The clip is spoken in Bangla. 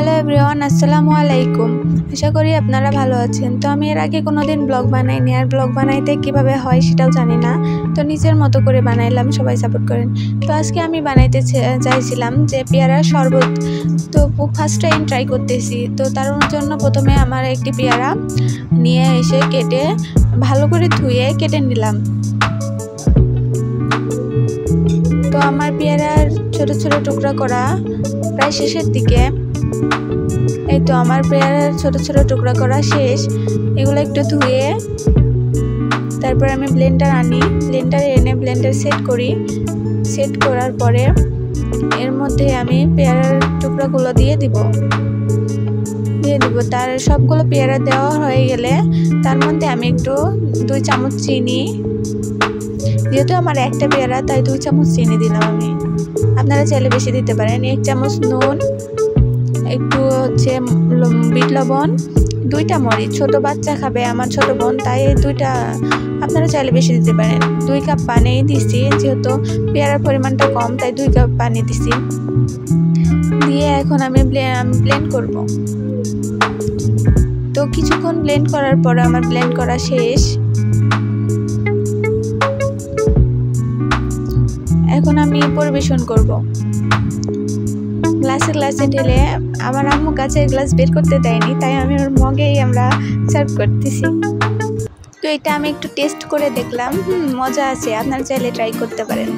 হ্যালো এভরিওয়ান, আসসালামু আলাইকুম। আশা করি আপনারা ভালো আছেন। তো আমি এর আগে কোনোদিন ব্লগ বানাইনি, আর ব্লগ বানাইতে কিভাবে হয় সেটাও জানি না। তো নিজের মতো করে বানাইলাম, সবাই সাপোর্ট করেন। তো আজকে আমি বানাইতে চাইছিলাম যে পেয়ারার শরবত। তো ফার্স্ট টাইম ট্রাই করতেছি। তো তার জন্য প্রথমে আমার একটি পেয়ারা নিয়ে এসে কেটে ভালো করে ধুয়ে কেটে নিলাম। তো আমার পেয়ারার ছোট ছোট টুকরা করা প্রায় শেষের দিকে। এই তো আমার পেয়ারার ছোট ছোট টুকরা করা শেষ। এগুলো একটু ধুয়ে তারপর আমি ব্লেন্ডার আনি, ব্লেন্ডারে এনে ব্লেন্ডার সেট করি। সেট করার পরে এর মধ্যে আমি পেয়ারার টুকরাগুলো দিয়ে দিব। তার সবগুলো পেয়ারা দেওয়া হয়ে গেলে তার মধ্যে আমি একটু 2 চামচ চিনি, যেহেতু আমার একটা পেয়ারা তাই 2 চামচ চিনি দিলাম আমি। আপনারা চাইলে বেশি দিতে পারেন। 1 চামচ নুন, একটু বিট লবণ, 2টা মরিচ। ছোট বাচ্চা খাবে আমার ছোট বোন, তাই এই 2টা, আপনারা চাইলে বেশি দিতে পারেন। 2 কাপ পানি দিছি, যেহেতু পেয়ারার পরিমাণটা কম তাই 2 কাপ পানি দিছি। দিয়ে এখন আমি ব্লেন্ড করব। তো কিছুক্ষণ ব্লেন্ড করার পরে আমার ব্লেন্ড করা শেষ। এখন আমি পরিবেশন করব। গ্লাসে ঢেলে, আমার আম্মু কাছের গ্লাস বের করতে দেয়নি, তাই আমি ওর মগেই আমরা সার্ভ করতেছি। তো এটা আমি একটু টেস্ট করে দেখলাম, মজা আছে, আপনারা চাইলে ট্রাই করতে পারেন।